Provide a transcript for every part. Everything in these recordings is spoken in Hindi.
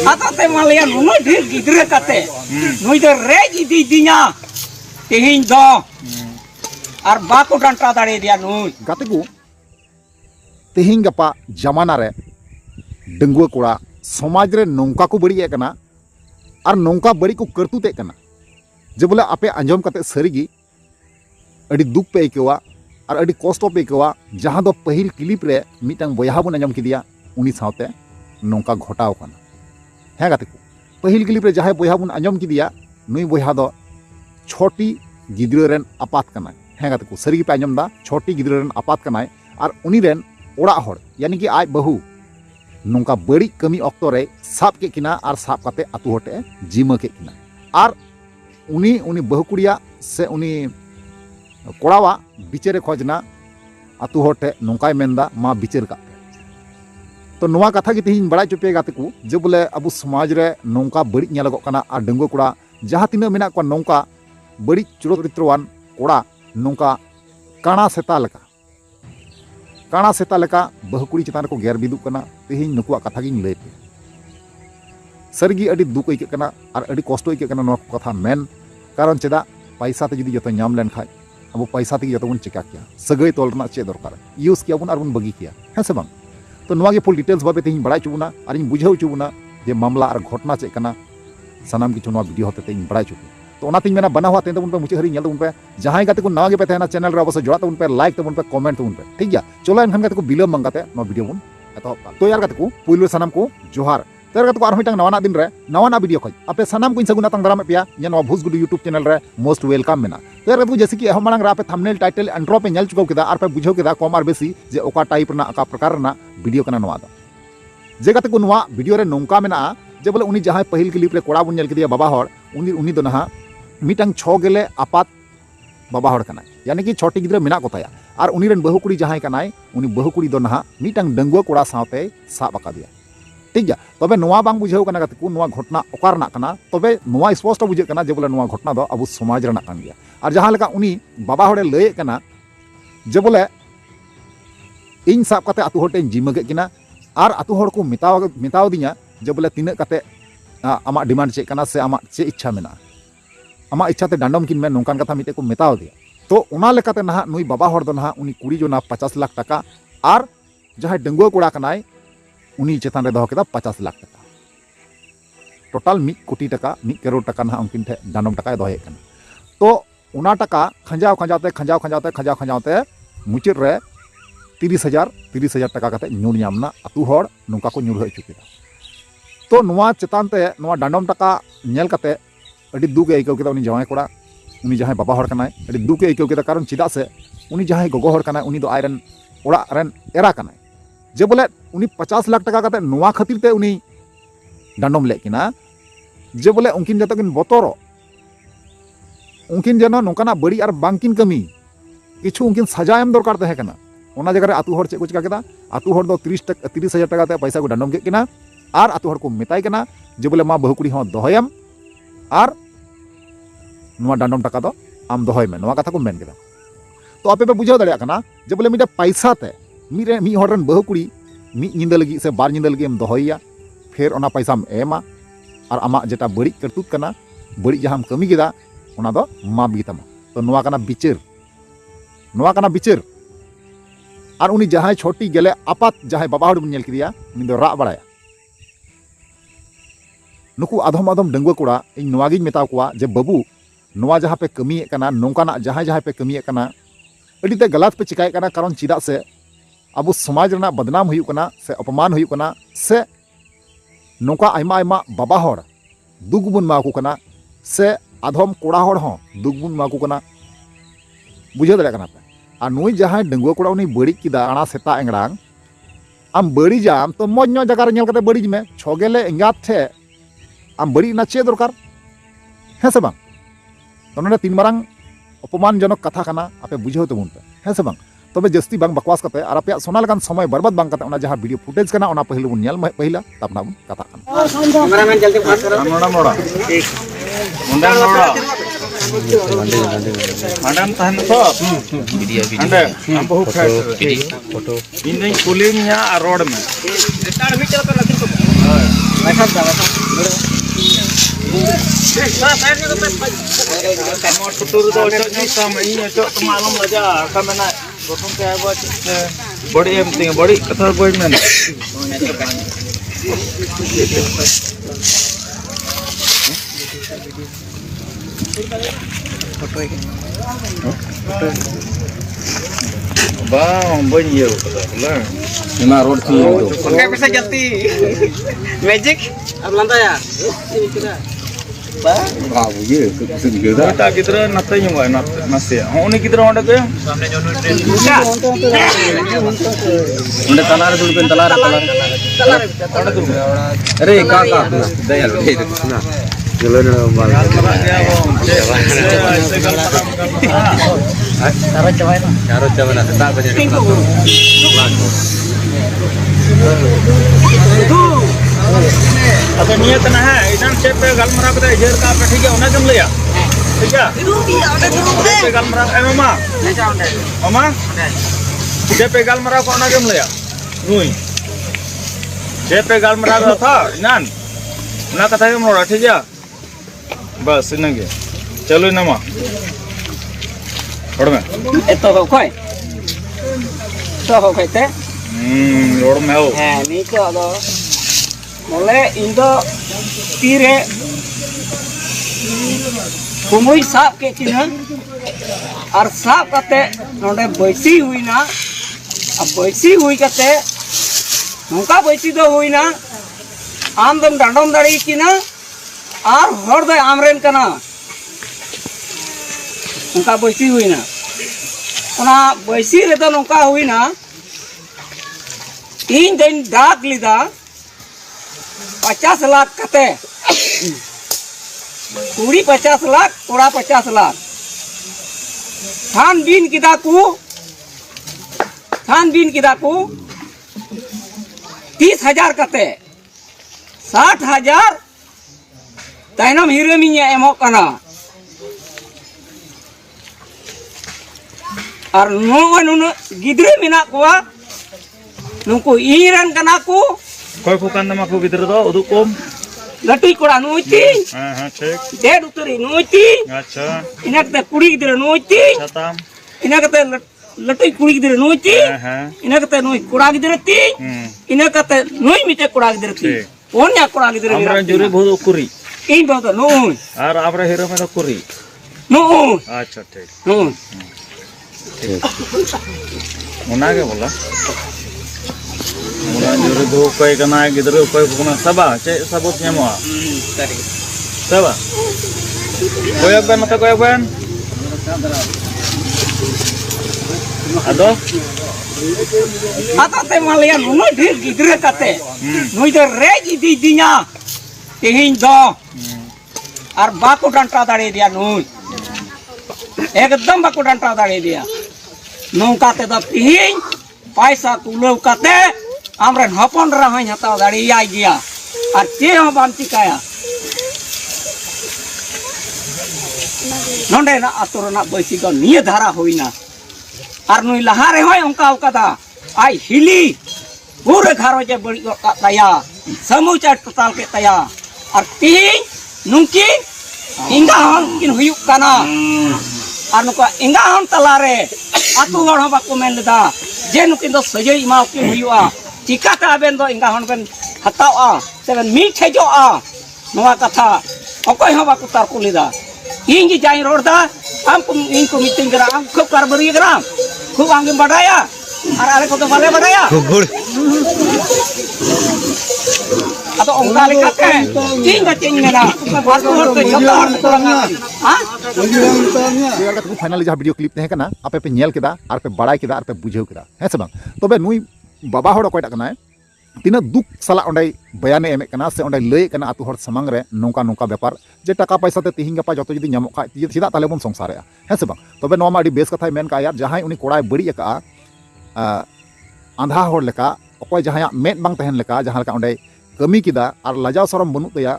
आताते मालिया नुना ढेर गिद्रे काते नुई दो रेज इदी दिना तेहिन दो और बाको डांटा दाड़े दिया नुई गाते को तेहिन गपा जमाना रे डंगुआ कोड़ा समाज रे नौका को बड़ी कना और नौका बड़ी को करतुते कना जे बोले आपे अंजम काते सरीगी अड़ी दुख पे आइकवा और अड़ी कष्ट पे आइकवा जहां दो पहिल क्लिप रे मिटंग बयहा बन अंजम किदिया उनी सावते नौका घटाव कना है गाते को पहिल क्लिप रे जहां बयहा बन अंजम किदिया नुई बयहा दो छोटी गिद्रे रेन आपात कना है गाते को सरीगी पे अंजम दा छोटी गिद्रे रेन आपात कना और उनी रेन ओड़ा हर यानी कि आज बहु नौका बड़ी कमी अक्तो रे साब के किना और साब काते आतु हटे जिमा के किना और उनी उनी बहु कुड़िया से उनी कोड़ावा बिचेरे खोजना आतु हटे नौकाय मेंदा मा बिचेर का तो नोवा कथा की तेहिं बड़ा चुपे गाते को जे बोले अब समाज रे नौका बड़ी नेलगो कना और डंगो कोड़ा जहां तिना मेना को नौका बड़ी चरित्रवान कोड़ा नौका काना सेता लेका बहुकुड़ी चितान को गेर बिदुक कना तेहिं नुकुआ कथा गिन लay पे सरगी अड़ी दुख आइके कना और अड़ी कष्ट आइके कना नोवा कथा मेन कारण चेदा पैसा ते जुदी जतो नाम लेन खाय अब पैसा ते जतो बन चिका किया सगई तोल रना चे दरकार यूज किया बन और बन बगी किया है से बांग तो नोवा के फुल डिटेल्स बाबे तेहिं बड़ा चुबुना और इन बुझाव चुबुना जे मामला और घटना चे कना सनाम किछु नोवा वीडियो होते तेहिं बड़ा चुबु तो ओनातिन मेना बना हुआ तेन तबन पे मुझे हरी नेल तबन पे जहां गाते को नवा गे पे तहना चैनल रे अवश्य जोड़ा तबन पे लाइक तबन पे कमेंट तबन पे ठीक गया चलो एनखान गाते को बिलम मंगाते नो वीडियो बन एतो तो यार गाते को पुइलो सनाम को जोहार तो यार गाते को आर मिटांग नवाना दिन रे नवाना वीडियो खoj आपे सनाम को सगुना तंग दाराम पेया जे नवा भूसगुडू यूट्यूब चैनल रे मोस्ट वेलकम मेना तो यार गाते को जैसे कि हम मांग रे आपे थंबनेल टाइटल इंट्रो पे नेल चुकाव केदा और पे बुझाव केदा कम और बेसी जे ओका टाइप ना अका प्रकार ना वीडियो कना नवा दा जे गाते को नवा वीडियो रे नोंका मेना जे बोले उनी जहां पहिल क्लिप रे कोड़ा बन नेल केदिया बाबा हर उनी दो नहा मिटंग छो गेले आपात बाबा हर कनाय यानी कि छोटी गिद्रे मेना कोताया और उनी रेन बहुकुड़ी जहां कनाय उनी बहुकुड़ी दो नहा मिटंग डंगुआ कोड़ा साथे साब आकादिया ठीक गया तबे नोवा बांग बुझाव कना गाते को नोवा घटना ओकारना कना तबे नोवा स्पष्ट बुझे कना जे बोले नोवा घटना दो अब समाज रना कान गया और जहां लेका उनी बाबा हरे लय कना जे बोले इन साब काते आतु हटे जिमगे किना और आतु हर को मिताव दिया जे बोले तिना काते आमा डिमांड चे कना से आमा चे इच्छा मेना आमा इच्छा ते डांडम किन में नौकान कथा मिटे को मेताव दिया तो ओना लेकाते नहा नुई बाबा हर दो नहा उनी कुड़ी जो ना 50 लाख टका और जहां डंगुआ कोड़ा कनाय उनी चेतान रे दो केदा 50 लाख टका टोटल 1 कोटी टका 1 करोड़ टका नहा उनकिन ठे डांडम टका दोहे कना तो ओना टका खंजावते मुचिर रे 30,000 टका काते ᱧᱩᱨ ᱧᱟᱢना अतु हर नौका को ᱧᱩᱨ हचु केदा तो नोवा चेतान ते नोवा डांडम टका नेल काते अड़ी दुख आइकव केदा उनी जवाय कोड़ा उनी जहां बाबा हर कनाय अड़ी दुख आइकव केदा कारण चिदा से उनी जहां गोगो हर कनाय उनी दो आयरन ओड़ा रेन एरा कनाय जे बोले उनी 50 लाख टका काते नोवा खातिर ते उनी डांडम ले किना जे बोले उनकिन जतो किन बतरो उनकिन जनो नोकाना बड़ी और बांकिन कमी किछु उनकिन सजा एम दरकार तहे कना ओना जगह रे आतु हर चे को चिका केदा आतु हर दो 30,000 टका ते पैसा को डांडम के किना और आतु हर को मेताय कना जे बोले मा बहुकुड़ी हो दोहयम और नोवा डांडम टका दो आम दोहय में नोवा कथा को मेन केदा तो आपे पे बुझाव दड़िया कना जे बोले मिटे पैसा ते मी हर रन बहुकुड़ी मी निंदा लगी से बार निंदा लगी एम दोहयया फिर ओना पैसा एमा और आमा जेटा बड़ी करतुत कना बड़ी जहां कमी केदा ओना दो माप गितामा तो नोवा कना बिचर और उनी जहां छोटी गेले आपात जहां बाबा हर नेल किदिया उनी दो रा बड़ाया नुकु आधम डंगुआ कोड़ा इन नोवागी मेता कोआ जे बाबू नोवा जहां पे कमी कना नौकाना जहां पे कमी कना अड़ीते गलत पे चिकाय कना कारण चिदा से अब समाज रना बदनाम हुई कना से अपमान हुई कना से नौका आयमा बाबा हर दुख बुन माको कना से आधम कोड़ा हर हो दुख बुन माको कना बुझे दड़े कना पे और नुई जहां डंगुआ कोड़ा उनी बड़ी किदा आना सेता एंगड़ांग आम बड़ी जाम तो मज नो जगह रे नेल कते बड़ी में छगेले एंगात थे आम बड़ी ना चे दरकार है से बांग तो नोडे तीन मारांग अपमानजनक कथा कना आपे बुझाव तबुन पे है से बांग तबे जस्ती बांग बकवास कते और आपे सोना लगान समय बर्बाद बांग कते ओना जहां वीडियो फुटेज कना ओना पहिले बुन नेल पहिला तबना बुन कथा कना कैमरामैन जल्दी बात करो मोड़ा ठीक मुंडा मोड़ा मैडम तहन तो वीडियो हम बहुत फोटो इन नहीं कुलिंग या रोड में रिटायर भी चलता लखन को बड़ी कथा बोल में bang banyak lah. Lima road tu. Pakai bisa jati. Magic. Ab lantai ya? Wow, ye, segera. Kita kita nanti nyoba nasi. Oh, ni kita orang ada ke? Udah talar dulu pen talar. Ada tu. Aरे kakak. Daya lu. Nah. Jalan malam. Cara coba nak tak banyak. Apa niat na hai? Idan cep pe galmara kata jer ka pe ठीक है उन्हें जम लिया ठीक है पे galmara mama mama cep pe galmara ko उन्हें जम लिया nuई cep pe galmara था इनान उन्हें कथा के मोड़ा ठीक है बस इनके चलो इनमा रोड में Itu kau te? रोड में हो Ni tu ada. Mulai Indo tire kumui sap ke kina, ar sap kate nonde baisi hui na, ab baisi hui kate, nungka baisi do hui na, amdam dandom dari kina, ar horde amren kana, nungka baisi hui na, ona baisi reda nungka hui na, in den dak lida. 50 lakh कते कुड़ी 50 लाख कोड़ा 50 लाख थान बीन किदा को 30,000 कते 60,000 ताइनम हीरो मिया एमो कना और नो गिद्रे मिना कोआ नुको ईरन कना को कोई Phukan nama aku gitu tuh uduk om Latui kora nuiti, cek ded uteri nuiti, acha ina kata kuri gidera nuiti, chatam ina kata latui kuri gidera nuiti, ina kata nui kura gidera ti, ina kata nui mite kura gidera ti. Onya kura gidera. Amra juri bodo kuri. Ini bodo nui. Ar abra hero में तो kuri. Nui. अच्छा ठीक. Nui. मुना क्या बोला? मुना जरूर दो कोई करना है किधर कोई बुकना सबा चे सबूत न्यामोa. सबा. कोई अपन मत कोई अपन. Ado? Atau temalian nui dir gidera kate. Nui der regi di dinya. Tihin do. Ar baku danta dari dia nui. एकदम बाको डंटा दाड़े दिया नौका ते द पिहिन पैसा कुलो कते हमरे हपन रहै हता दाड़ी आई गया और के हम बाम चिकाया नंडे ना अतुर ना बैसी ग निय धारा होइना और नुई लहारे होय उनका उकादा आई हिली पूरे घरो जे बड़ी तया समूचा टोटल के तया और पिहिन नुकी इंगा हम किन हुयु काना और नुका इंगा हम तलारे आतु हड़ हम बाको मेन लेदा जे नुकिन दो सजय इमा के हुयुआ चिकाता आबेन दो इंगा हन बेन हतावा सेवन मी ठेजोआ नवा कथा अकोय हम बाको तार को लेदा इंगी जाई रोडदा हम इनको मीटिंग करा हम खूब कारबरी करा खूब आंगे बढ़ाया और आरे को तो भले बढ़ाया गुड़ atau ongkar lekatnya, tinggal tinggal बात तो हर जगह हर तरंगा, हाँ? बिहार का फाइनली जहाँ वीडियो क्लिप तहे कना आपे पे नेल केदा आर पे बड़ाई केदा आर पे बुझेव केदा है से बांग तबे नुई बाबा हड़ कोयटा कना तीना दुख साला ओंडे बयाने एमे कना से ओंडे लय कना आतु हड़ समंग रे नौका नौका व्यापार जे टाका पैसा ते तिहिं गपा जतो जदि ᱧᱟᱢᱚᱜ खा चिदा ताले बन संसारेआ है से बांग तबे नोमा आडी बेस कथाय मेन का यार जहां उनी कोड़ाय बड़ी का आंधा हड़ लेका अकोय जहां मेद बांग तहन लेका जहां लेका ओंडे कमी किदा और लजाव सरम बनू तया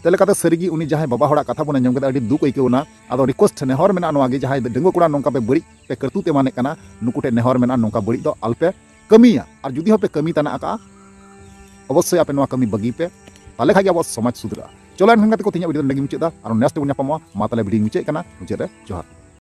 तेलेकाते सरीगी उनी जहां बाबा हड़ा कथा बन आंजम केदा अडी दुख आइकेवना आदो रिक्वेस्ट नेहर मेना नोवागे जहां डेंगो कोड़ा नोंका पे बड़ी पे करतुते माने कना नुकुटे नेहर मेना नोंका बड़ी दो अल्पे कमिया और जुदी हो पे कमी तना का अवश्य आपे नोवा कमी बगी पे ताले खागे अब समाज सुधरा चलो एनखान को तीन वीडियो लगी मुचादा और नेक्स्ट बन ᱧᱟᱯᱟᱢᱚᱜᱼᱟ मा ताले वीडियो मुचाद मुचाद जोहार।